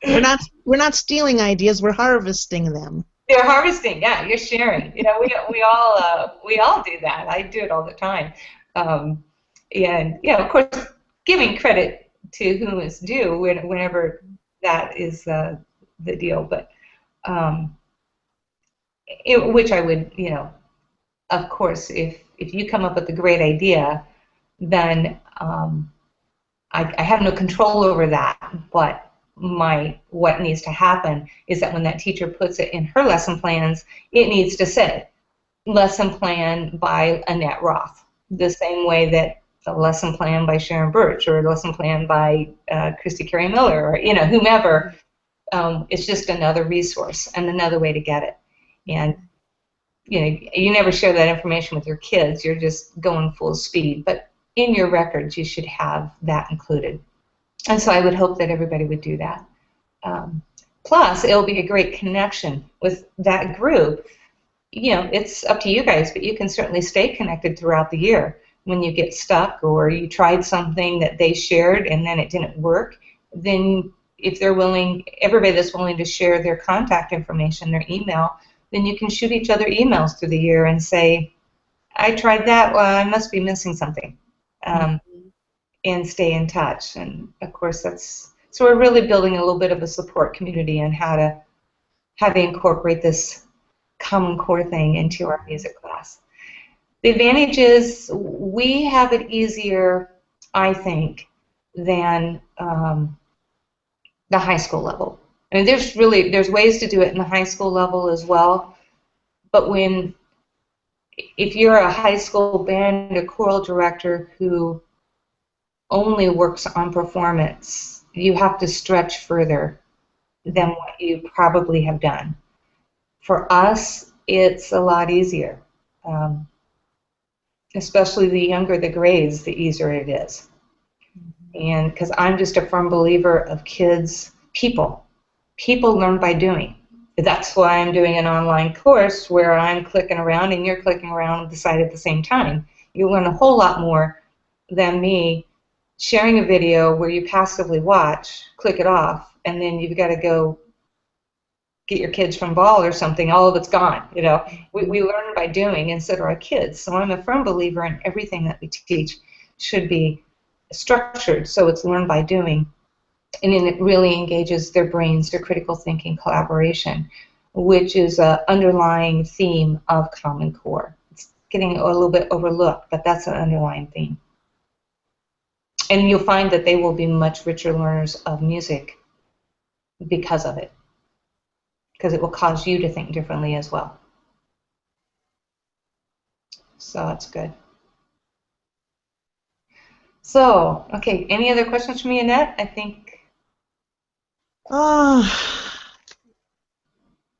yeah. We're not stealing ideas. We're harvesting them. They're harvesting. Yeah, you're sharing. We all do that. I do it all the time. Um, and yeah, of course, giving credit to whom is due whenever that is the deal. But um, which I would, of course, if you come up with a great idea, then I have no control over that. But what needs to happen is that when that teacher puts it in her lesson plans, it needs to say lesson plan by Annette Roth, the same way that the lesson plan by Sharon Birch or a lesson plan by Christy Carey Miller or whomever. It's just another resource and another way to get it. And you never share that information with your kids. You're just going full speed. But in your records, you should have that included. And so I would hope that everybody would do that. Um, Plus, it'll be a great connection with that group. It's up to you guys, but you can certainly stay connected throughout the year. When you get stuck or you tried something that they shared and then it didn't work, then if they're willing, everybody that's willing to share their contact information, their email, then you can shoot each other emails through the year and say, I tried that, well, I must be missing something, um, Mhm. and stay in touch. And of course, so we're really building a little bit of a support community on how to incorporate this Common Core thing into our music class. The advantage is we have it easier, I think, than the high school level. I mean, there's ways to do it in the high school level as well, but if you're a high school band or choral director who only works on performance, you have to stretch further than what you probably have done. For us, it's a lot easier. Um, Especially the younger the grades, the easier it is. And because I'm just a firm believer of people learn by doing. That's why I'm doing an online course where I'm clicking around and you're clicking around the site at the same time. You learn a whole lot more than me sharing a video where you passively watch, click it off, and then you've got to go get your kids from ball or something. All of it's gone. We learn by doing, and so do our kids. So I'm a firm believer in everything that we teach should be structured so it's learned by doing, and then it really engages their brains, their critical thinking, collaboration, which is an underlying theme of Common Core. It's getting a little bit overlooked, but that's an underlying theme. And you'll find that they will be much richer learners of music because of it, because it will cause you to think differently as well. So that's good. So, okay, any other questions for me, Annette? I think. Oh,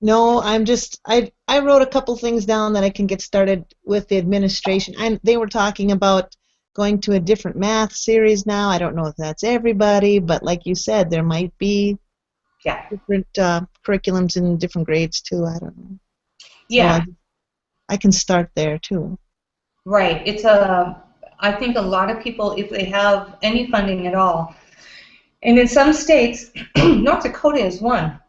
no, I wrote a couple things down that I can get started with the administration. They were talking about going to a different math series now. I don't know if that's everybody, but like you said, there might be Yeah. different curriculums in different grades too. I don't know. So Yeah, I can start there too. right. I think a lot of people, if they have any funding at all, and in some states, North Dakota is one.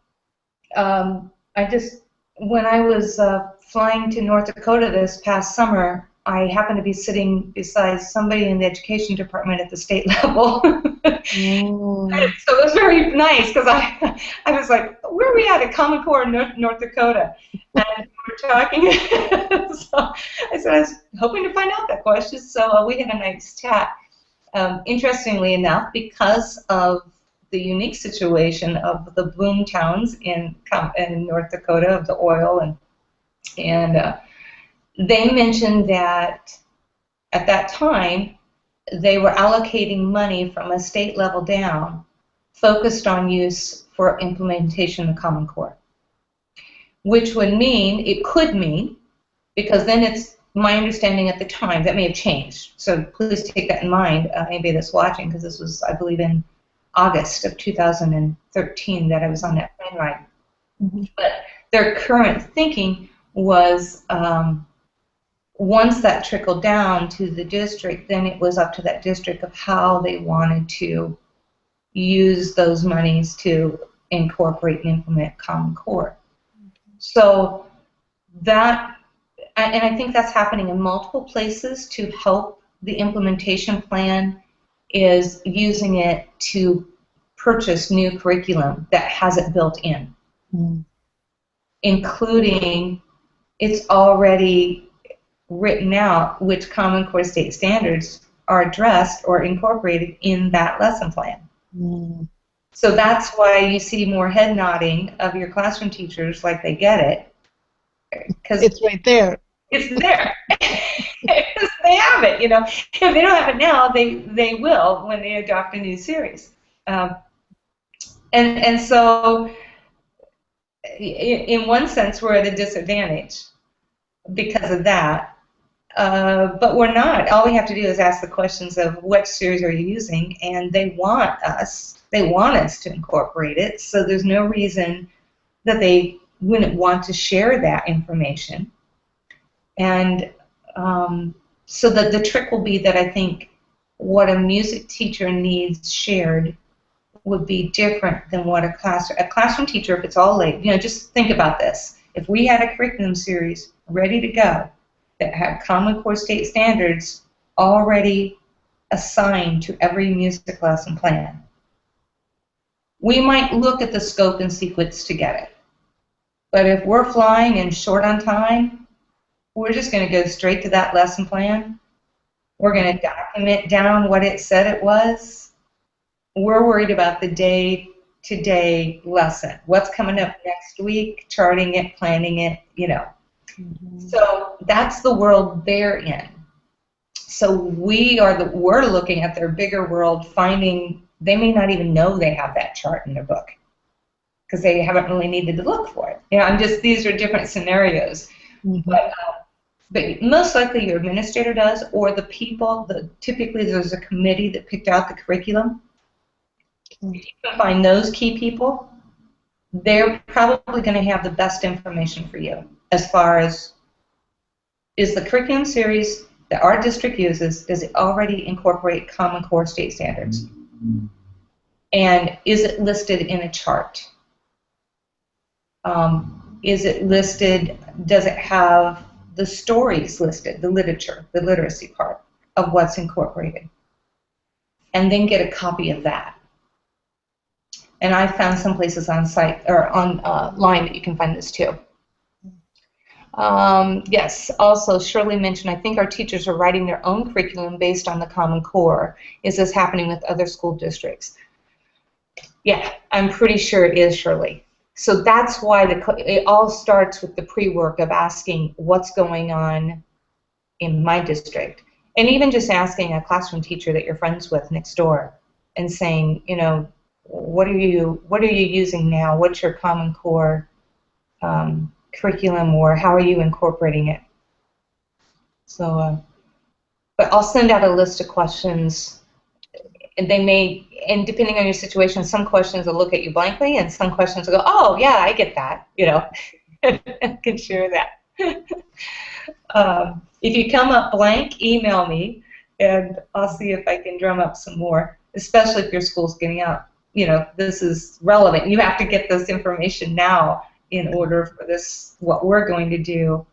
When I was flying to North Dakota this past summer, I happened to be sitting beside somebody in the education department at the state level. Oh. So it was very nice because I was like, where are we at Common Core in North Dakota? And we were talking. So I said, I was hoping to find out that question. So we had a nice chat. Interestingly enough, because of the unique situation of the boom towns in North Dakota of the oil, and they mentioned that at that time they were allocating money from a state level down, focused on use for implementation of Common Core, which would mean, it could mean, because then my understanding at the time, that may have changed, so please take that in mind, anybody that's watching, because this was, I believe, in August of 2013 that I was on that plane ride. Mm-hmm. But their current thinking was, once that trickled down to the district, then it was up to that district of how they wanted to use those monies to incorporate and implement Common Core. So that, and I think that's happening in multiple places to help the implementation plan, is using it to purchase new curriculum that has it built in, including it's already written out which Common Core state standards are addressed or incorporated in that lesson plan. So that's why you see more head nodding of your classroom teachers, like they get it, because it's right there. It's there. They have it, you know. If they don't have it now, they will when they adopt a new series. And so, in one sense, we're at a disadvantage because of that. But we're not. All we have to do is ask the questions of what series are you using, and they want us to incorporate it. So there's no reason that they wouldn't want to share that information. And so that the trick will be that I think what a music teacher needs shared would be different than what a classroom teacher, if it's all late, you know, just think about this. If we had a curriculum series ready to go that had Common Core state standards already assigned to every music lesson plan, we might look at the scope and sequence to get it. But if we're flying and short on time, we're just going to go straight to that lesson plan. We're going to document down what it said it was. We're worried about the day-to-day lesson. What's coming up next week, charting it, planning it, you know. So that's the world they're in. So we're looking at their bigger world, finding they may not even know they have that chart in their book because they haven't really needed to look for it. You know, these are different scenarios. But most likely your administrator does, or the people, typically there's a committee that picked out the curriculum. If you can find those key people, they're probably going to have the best information for you as far as, is the curriculum series that our district uses, does it already incorporate Common Core state standards? And is it listed in a chart? Is it listed, does it have the stories listed, the literature, the literacy part of what's incorporated? And then get a copy of that. And I found some places on site or online that you can find this too. Yes, also Shirley mentioned, I think our teachers are writing their own curriculum based on the Common Core. Is this happening with other school districts? Yeah, I'm pretty sure it is, Shirley. So that's why it all starts with the pre-work of asking what's going on in my district. And even just asking a classroom teacher that you're friends with next door and saying, you know, what are you using now? What's your Common Core curriculum, or how are you incorporating it? So, but I'll send out a list of questions, and and depending on your situation, some questions will look at you blankly, and some questions will go, oh yeah, I get that, you know. I can share that. If you come up blank, email me, and I'll see if I can drum up some more, especially if your school's getting out. You know, this is relevant. You have to get this information now in order for what we're going to do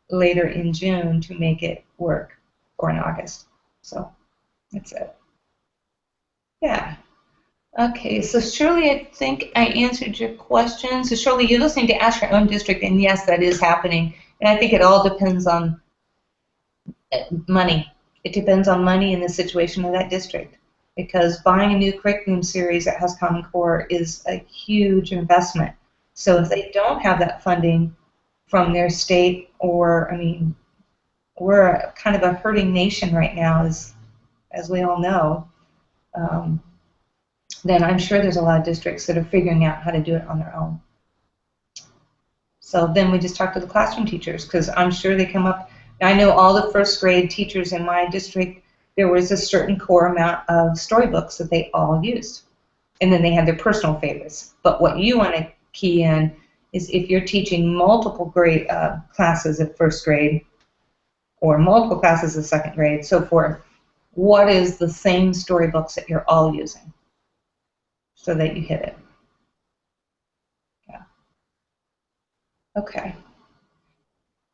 later in June to make it work, or in August. So that's it. Yeah. Okay, so Shirley, I think I answered your question. So Shirley, you're listening to Ask Your Own District, and yes, that is happening. And I think it all depends on money. It depends on money and the situation of that district. Because buying a new curriculum series that has Common Core is a huge investment. So if they don't have that funding from their state, or, I mean, we're kind of a hurting nation right now, as we all know, then I'm sure there's a lot of districts that are figuring out how to do it on their own. So then we just talk to the classroom teachers, because I'm sure they come up, I know all the first grade teachers in my district, there was a certain core amount of storybooks that they all used. And then they had their personal favorites. But what you want to key in is if you're teaching multiple grade classes at first grade or multiple classes at second grade, so forth, what is the same storybooks that you're all using so that you hit it. Yeah. Okay.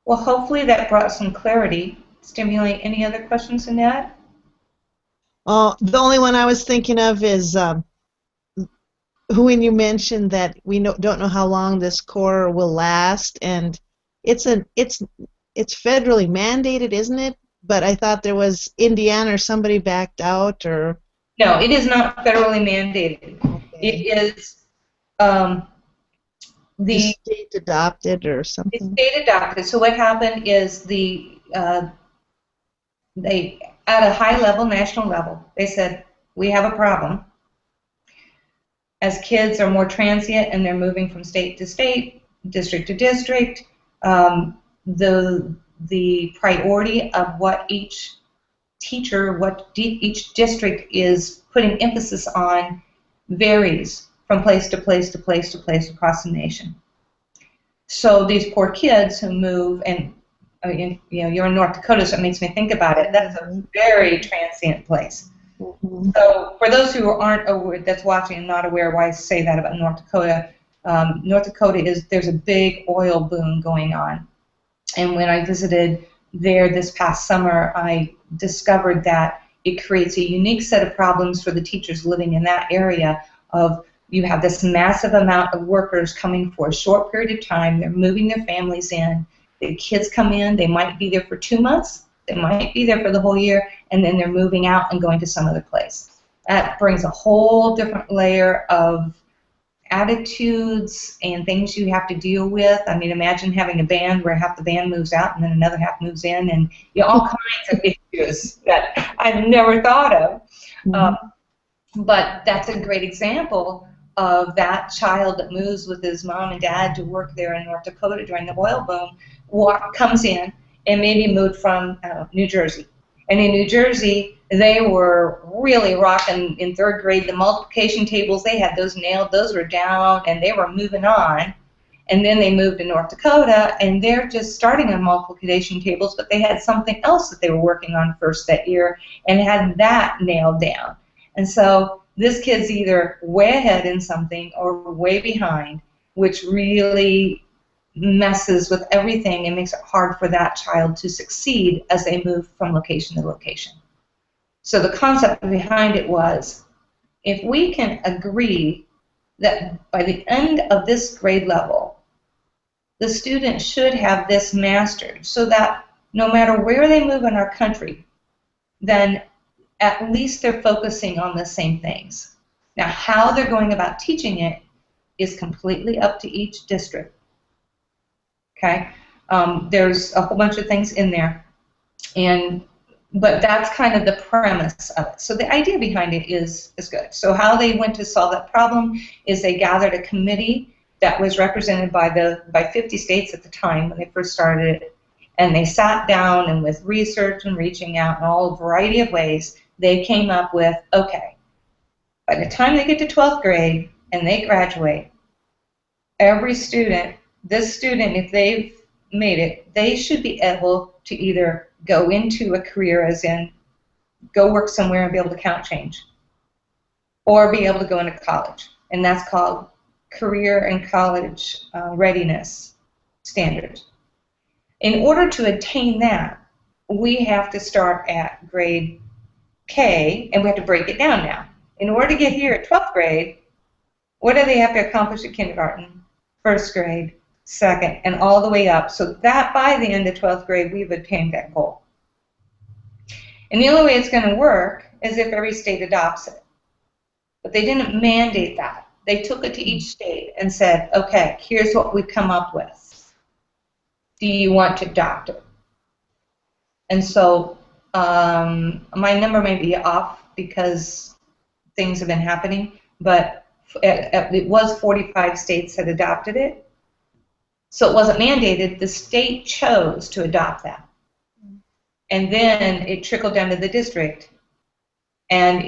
Well, hopefully that brought some clarity. Stimulate any other questions in that? The only one I was thinking of is when you mentioned that we don't know how long this core will last, and it's federally mandated, isn't it? But I thought there was Indiana or somebody backed out, or no, it is not federally mandated. okay. It is the state adopted or something. It's state adopted. So what happened is they at a high level, national level, they said we have a problem. As kids are more transient and they're moving from state to state, district to district, the priority of what each teacher, each district is putting emphasis on varies from place to place to place to place across the nation. So these poor kids who move, and you're in North Dakota, so it makes me think about it. That's a very transient place. Mm-hmm. So for those who aren't aware, that's watching and not aware why I say that about North Dakota, there's a big oil boom going on. And when I visited there this past summer, I discovered that it creates a unique set of problems for the teachers living in that area. Of you have this massive amount of workers coming for a short period of time. They're moving their families in. The kids come in. They might be there for 2 months. They might be there for the whole year, and then they're moving out and going to some other place. That brings a whole different layer of attitudes and things you have to deal with. I mean, imagine having a band where half the band moves out and then another half moves in, and all kinds of issues that I've never thought of. Mm-hmm. But that's a great example of that child that moves with his mom and dad to work there in North Dakota during the oil boom, comes in and maybe moved from New Jersey. And in New Jersey, they were really rocking in third grade. The multiplication tables, they had those nailed. Those were down, and they were moving on. And then they moved to North Dakota, and they're just starting on multiplication tables, but they had something else that they were working on first that year and had that nailed down. And so this kid's either way ahead in something or way behind, which really messes with everything and makes it hard for that child to succeed as they move from location to location. So the concept behind it was, if we can agree that by the end of this grade level, the student should have this mastered, so that no matter where they move in our country, then at least they're focusing on the same things. Now, how they're going about teaching it is completely up to each district. Okay? There's a whole bunch of things in there, but that's kind of the premise of it. So the idea behind it is good. So how they went to solve that problem is they gathered a committee that was represented by 50 states at the time when they first started it, and they sat down, and with research and reaching out in all a variety of ways, they came up with, okay, by the time they get to 12th grade and they graduate, every student, if they've made it, they should be able to either go into a career, as in go work somewhere and be able to count change, or be able to go into college. And that's called career and college readiness standards. In order to attain that, we have to start at grade K, and we have to break it down now. In order to get here at 12th grade, what do they have to accomplish at kindergarten, first grade, second, and all the way up, so that by the end of 12th grade, we've attained that goal. And the only way it's going to work is if every state adopts it. But they didn't mandate that. They took it to each state and said, okay, here's what we've come up with. Do you want to adopt it? And so my number may be off because things have been happening, but it was 45 states had adopted it. So it wasn't mandated. The state chose to adopt that. And then it trickled down to the district, and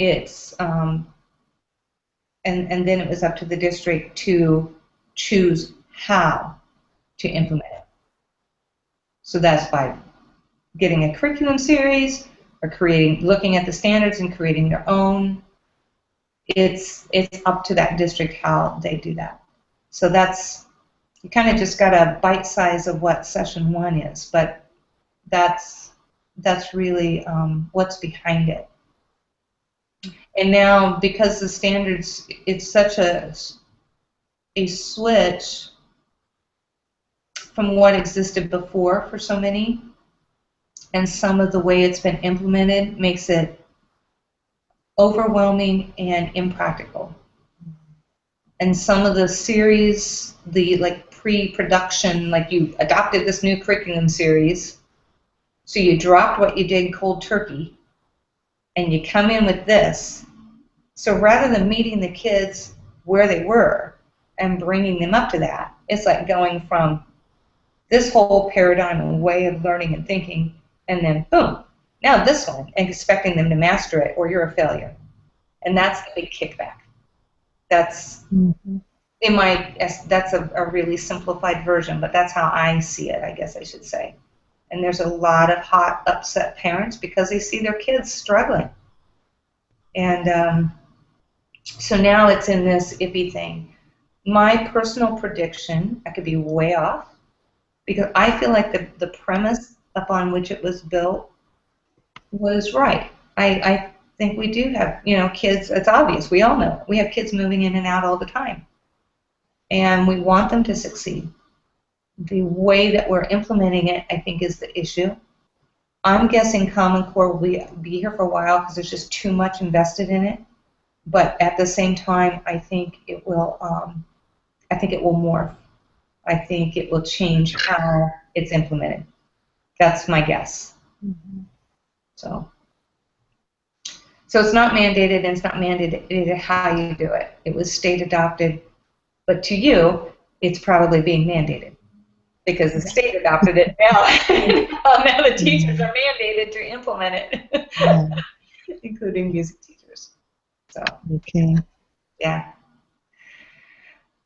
and then it was up to the district to choose how to implement it. So that's by getting a curriculum series or looking at the standards and creating their own. It's up to that district how they do that. So you kind of just got a bite size of what session 1 is, but that's really what's behind it. And now, because the standards, it's such a switch from what existed before for so many, and some of the way it's been implemented makes it overwhelming and impractical. And some of the series, the pre-production, like you adopted this new curriculum series, so you dropped what you did cold turkey, and you come in with this. So rather than meeting the kids where they were and bringing them up to that, it's like going from this whole paradigm and way of learning and thinking, and then boom, now this one, and expecting them to master it, or you're a failure. And that's the big kickback. That's that's a really simplified version, but that's how I see it, I guess I should say. And there's a lot of hot, upset parents because they see their kids struggling. And so now it's in this iffy thing. My personal prediction, I could be way off, because I feel like the premise upon which it was built was right. I think we do have, kids, it's obvious, we all know, we have kids moving in and out all the time. And we want them to succeed. The way that we're implementing it, I think, is the issue. I'm guessing Common Core will be here for a while because there's just too much invested in it. But at the same time, I think it will morph. I think it will change how it's implemented. That's my guess. So it's not mandated, and it's not mandated how you do it. It was state adopted, but to you, it's probably being mandated because the state adopted it now. Now the teachers are mandated to implement it, including music teachers. So okay. Yeah.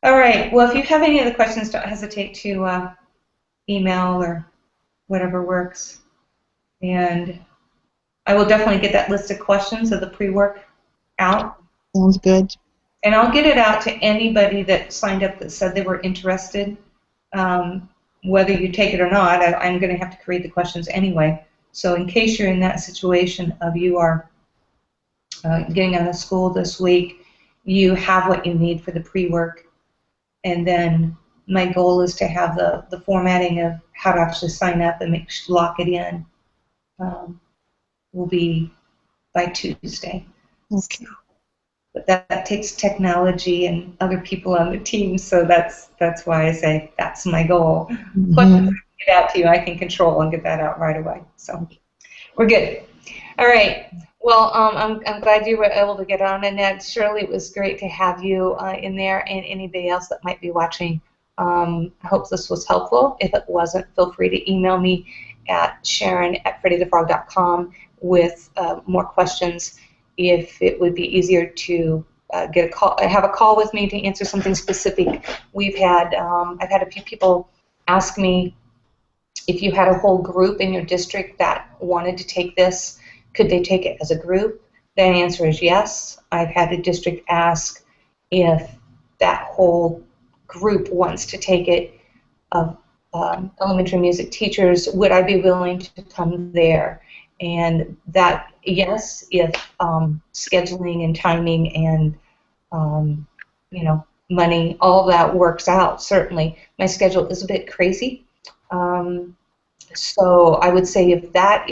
All right. Well, if you have any other questions, don't hesitate to email or whatever works. And I will definitely get that list of questions of the pre-work out. Sounds good. And I'll get it out to anybody that signed up that said they were interested. Whether you take it or not, I'm going to have to create the questions anyway. So in case you're in that situation of you are getting out of school this week, you have what you need for the pre-work. And then my goal is to have the formatting of how to actually sign up and lock it in will be by Tuesday. Okay. But that takes technology and other people on the team, so that's why I say that's my goal. Questions I get out to you, I can control and get that out right away. So we're good. All right. Well, I'm glad you were able to get on, and that Shirley, it was great to have you in there, and anybody else that might be watching. I hope this was helpful. If it wasn't, feel free to email me at sharon@freddythefrog.com with more questions. If it would be easier to have a call with me to answer something specific. I've had a few people ask me if you had a whole group in your district that wanted to take this, could they take it as a group? The answer is yes. I've had a district ask if that whole group wants to take it, of elementary music teachers, would I be willing to come there? And that, yes, if scheduling and timing and money, all that works out, certainly. My schedule is a bit crazy. So I would say if that is